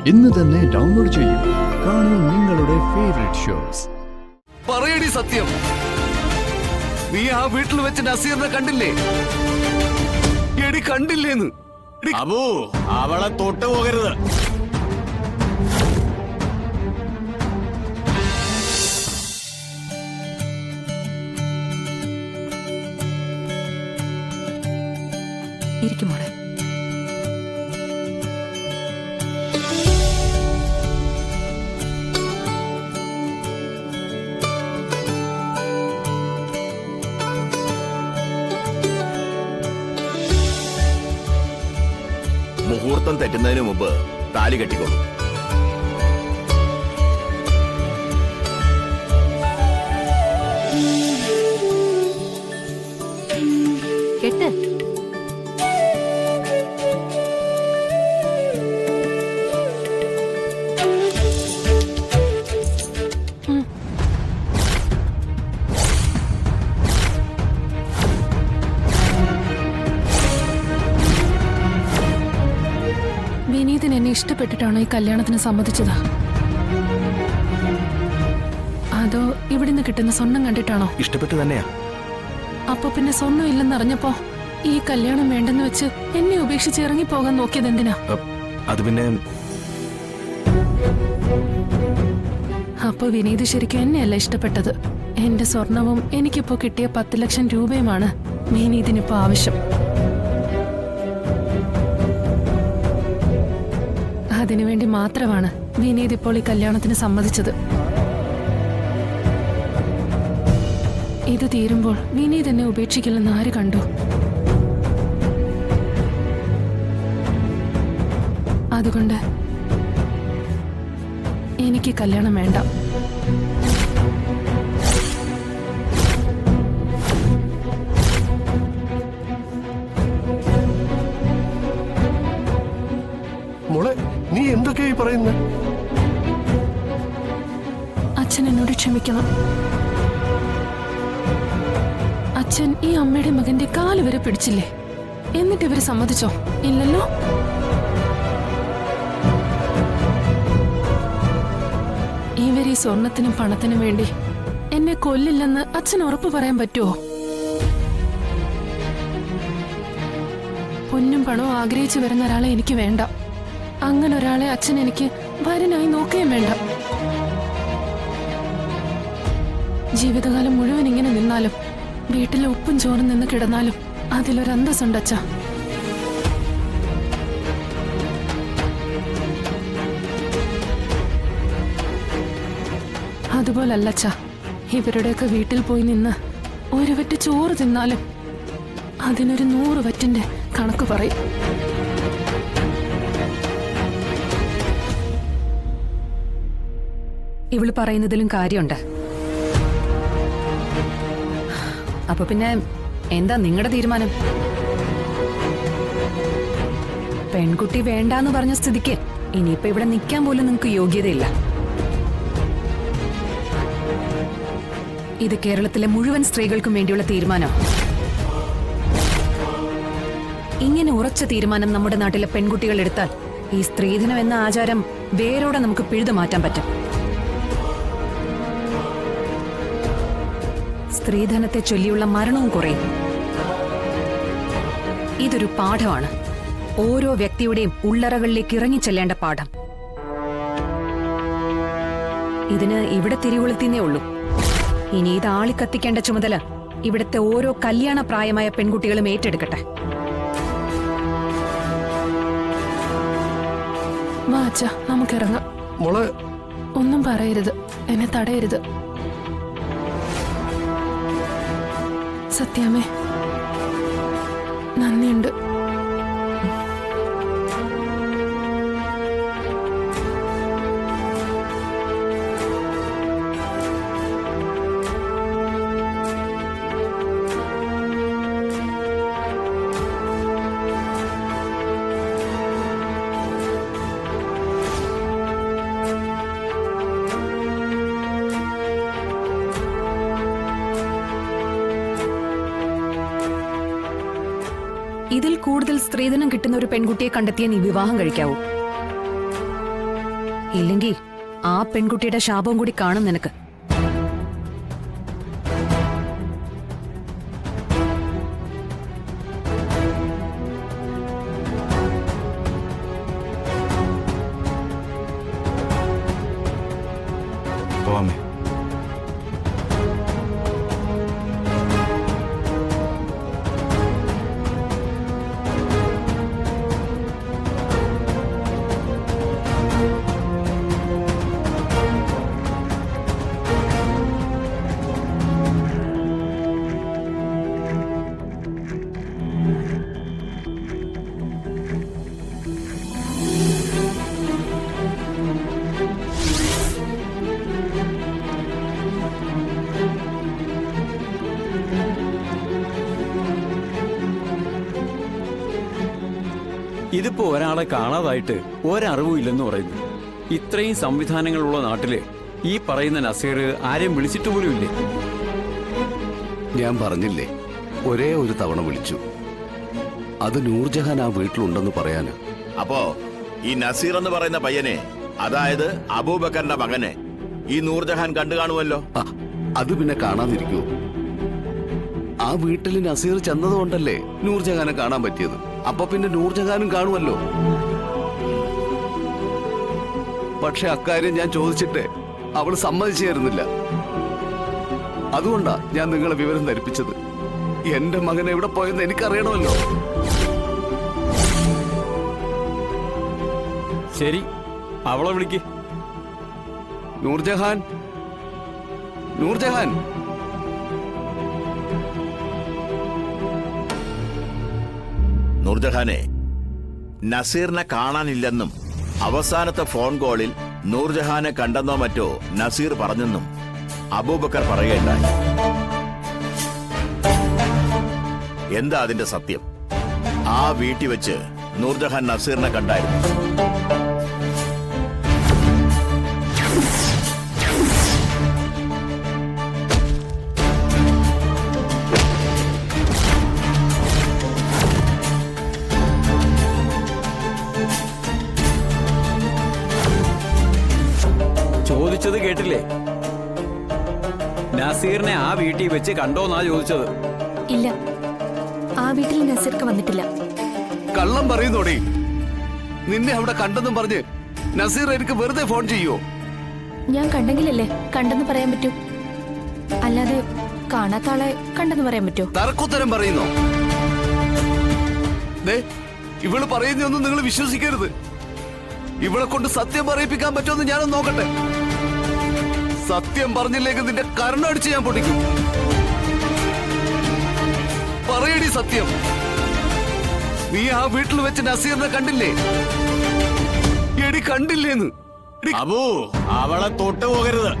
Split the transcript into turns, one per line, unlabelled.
ഇന്ന് തന്നെ ഡൗൺലോഡ് ചെയ്യൂ. കാണൂ നിങ്ങളുടെ ഫേവറേറ്റ് ഷോസ്.
പറയടി സത്യം, നീ ആ വീട്ടിൽ വെച്ച് നസീറിനെ കണ്ടില്ലേ? എടി കണ്ടില്ലേന്ന്?
അബു, അവളെ തൊട്ടു പോകരുത്.
ഇരിക്കുമോളെ.
മുഹൂർത്തം തെറ്റുന്നതിന് മുമ്പ് താലി കെട്ടിക്കോളൂ.
കെട്ട്. വിനീതിന് എന്നെ ഇഷ്ടപ്പെട്ടിട്ടാണോ ഈ കല്യാണത്തിന് സമ്മതിച്ചത്? അതോ ഇവിടുന്ന് കിട്ടുന്ന സ്വർണം കണ്ടിട്ടാണോ?
ഇഷ്ടപ്പെട്ടു തന്നെയാ.
അപ്പൊ പിന്നെ സ്വർണം ഇല്ലെന്നറിഞ്ഞപ്പോ ഈ കല്യാണം വേണ്ടെന്ന് വെച്ച് എന്നെ ഉപേക്ഷിച്ച് ഇറങ്ങി പോകാൻ നോക്കിയത് എന്തിനാ?
അത് പിന്നെ
അപ്പൊ വിനീത് ശരിക്കും എന്നെയല്ല ഇഷ്ടപ്പെട്ടത്. എന്റെ സ്വർണവും എനിക്കിപ്പോ കിട്ടിയ 10 ലക്ഷം രൂപയുമാണ് വിനീതിനിപ്പോ ആവശ്യം. അതിനുവേണ്ടി മാത്രമാണ് വിനീത് ഇപ്പോൾ ഈ കല്യാണത്തിന് സമ്മതിച്ചത്. ഇത് തീരുമ്പോൾ വിനീത് എന്നെ ഉപേക്ഷിക്കില്ലെന്ന് ആര് കണ്ടു? അതുകൊണ്ട് എനിക്ക് കല്യാണം വേണ്ട.
മോളെ, നീ എന്തൊക്കെയായി പറയുന്നത്?
അച്ഛൻ എന്നോട് ക്ഷമിക്കണം. അച്ഛൻ ഈ അമ്മയുടെ മകന്റെ കാല് വരെ പിടിച്ചില്ലേ? എന്നിട്ട് ഇവര് സമ്മതിച്ചോ? ഇല്ലല്ലോ. ഇവര് ഈ സ്വർണത്തിനും പണത്തിനും വേണ്ടി എന്നെ കൊല്ലില്ലെന്ന് അച്ഛൻ ഉറപ്പ് പറയാൻ പറ്റുമോ? പൊന്നും പണവും ആഗ്രഹിച്ചു വരുന്ന ഒരാളെ എനിക്ക് വേണ്ട. അങ്ങനെ ഒരാളെ അച്ഛൻ എനിക്ക് വരനായി നോക്കുകയും വേണ്ട. ജീവിതകാലം മുഴുവൻ ഇങ്ങനെ നിന്നാലും വീട്ടിലെ ഉപ്പും ചോറും നിന്ന് കിടന്നാലും അതിലൊരു അന്തസ്സുണ്ട് അച്ഛാ. അതുപോലല്ല അച്ഛാ, ഇവരുടെയൊക്കെ വീട്ടിൽ പോയി നിന്ന് ഒരു വറ്റ് ചോറ് തിന്നാലും അതിനൊരു 100 വറ്റിന്റെ കണക്ക് പറയും.
ഇവള് പറയുന്നതിലും കാര്യമുണ്ട്. അപ്പൊ പിന്നെ എന്താ നിങ്ങളുടെ തീരുമാനം? പെൺകുട്ടി വേണ്ടാന്ന് പറഞ്ഞ സ്ഥിതിക്ക് ഇനിയിപ്പോ ഇവിടെ നിൽക്കാൻ പോലും നിങ്ങൾക്ക് യോഗ്യതയില്ല. ഇത് കേരളത്തിലെ മുഴുവൻ സ്ത്രീകൾക്കും വേണ്ടിയുള്ള തീരുമാനം. ഇങ്ങനെ ഉറച്ച തീരുമാനം നമ്മുടെ നാട്ടിലെ പെൺകുട്ടികൾ എടുത്താൽ ഈ സ്ത്രീധനം എന്ന ആചാരം വേരോടെ നമുക്ക് പിഴുതു മാറ്റാൻ പറ്റും. സ്ത്രീധനത്തെ ചൊല്ലിയുള്ള മരണവും കുറയും. ഇതൊരു പാഠമാണ്, ഓരോ വ്യക്തിയുടെയും ഉള്ളറകളിലേക്ക് ഇറങ്ങിച്ചെല്ലേണ്ട പാഠം. ഇതിന് ഇവിടെ തിരികൊളുത്തിന്നേ ഉള്ളൂ. ഇനി ഇത് ആളിക്കത്തിക്കേണ്ട ചുമതല ഇവിടുത്തെ ഓരോ കല്യാണ പ്രായമായ പെൺകുട്ടികളും ഏറ്റെടുക്കട്ടെ.
വാ അച്ഛാ, നമുക്കിറങ്ങാം.
മോളെ,
ഒന്നും പറയരുത്, എന്നെ തടയരുത്. സത്യാമേ, നന്ദിയുണ്ട്.
ഇതിൽ കൂടുതൽ സ്ത്രീധനം കിട്ടുന്ന ഒരു പെൺകുട്ടിയെ കണ്ടെത്തിയ നീ വിവാഹം കഴിക്കാവൂ. ഇല്ലെങ്കിൽ ആ പെൺകുട്ടിയുടെ ശാപവും കൂടി കാണും നിനക്ക്.
പോവാമേ.
ഇതിപ്പോ ഒരാളെ കാണാതായിട്ട് ഒരറിവും ഇല്ലെന്ന് പറയുന്നു. ഇത്രയും സംവിധാനങ്ങളുള്ള നാട്ടില് ഈ പറയുന്ന നസീർ ആരെയും വിളിച്ചിട്ട് പോലും ഇല്ലേ?
ഞാൻ പറഞ്ഞില്ലേ, ഒരേ ഒരു തവണ വിളിച്ചു. അത് നൂർജഹാൻ ആ വീട്ടിലുണ്ടെന്ന് പറയാന്.
അപ്പോ ഈ നസീർ എന്ന് പറയുന്ന പയ്യനെ, അതായത് അബൂബക്കറിന്റെ മകനെ, ഈ നൂർജഹാൻ കണ്ടു കാണുമല്ലോ.
ആ, അത് പിന്നെ കാണാതിരിക്കുവോ? ആ വീട്ടിൽ നസീർ ചെന്നതുകൊണ്ടല്ലേ നൂർജഹാനെ കാണാൻ പറ്റിയത്. അപ്പൊ പിന്നെ നൂർജഹാനും കാണുമല്ലോ. പക്ഷെ അക്കാര്യം ഞാൻ ചോദിച്ചിട്ട് അവൾ സമ്മതിച്ചു തരുന്നില്ല. അതുകൊണ്ടാ ഞാൻ നിങ്ങളെ വിവരം ധരിപ്പിച്ചത്. എന്റെ മകൻ എവിടെ പോയെന്ന് എനിക്കറിയണമല്ലോ.
ശരി, അവളെ വിളിക്ക്.
നൂർജഹാൻ, നൂർജഹാൻ.
നൂർജഹാനെ, നസീറിനെ കാണാനില്ലെന്നും അവസാനത്തെ ഫോൺ കോളിൽ നൂർജഹാനെ കണ്ടെന്നോ മറ്റോ നസീർ പറഞ്ഞെന്നും അബൂബക്കർ പറയുകയുണ്ടായി. എന്താ അതിന്റെ സത്യം? ആ വീട്ടിൽ വെച്ച് നൂർജഹാൻ നസീറിനെ കണ്ടായിരുന്നു.
ചോദിച്ചത് കേട്ടില്ലേ? നസീറിനെ ആ വീട്ടിൽ വെച്ച് കണ്ടോന്നാ ചോദിച്ചത്.
ഇല്ല, ആ വീട്ടിൽ നസീർക്ക് വന്നിട്ടില്ല.
കള്ളം പറയുന്നോടി. നിന്നെ അവിടെ കണ്ടെന്നും പറഞ്ഞ് നസീർ എനിക്ക് വെറുതെ ഫോൺ ചെയ്യോ?
ഞാൻ കണ്ടെങ്കിലല്ലേ കണ്ടെന്ന് പറയാൻ പറ്റൂ. അല്ലാതെ കാണാത്ത ആളെ കണ്ടെന്ന് പറയാൻ പറ്റൂ?
തർക്കുത്തരം പറയുന്നോ? ദേ, ഇവള് പറയുന്നൊന്നും നിങ്ങൾ വിശ്വസിക്കരുത്. ഇവളെ കൊണ്ട് സത്യം പറയിപ്പിക്കാൻ പറ്റുമെന്ന് ഞാനൊന്ന് നോക്കട്ടെ. സത്യം പറഞ്ഞില്ലെങ്കിൽ നിന്റെ കർണടിച്ച് ഞാൻ പൊട്ടിക്കും. പറയടി സത്യം. നീ ആ വീട്ടിൽ വെച്ച് നസീറിനെ കണ്ടില്ലേ? എടി കണ്ടില്ലേന്ന്.
അബൂ, അവളെ തൊട്ടു പോകരുത്.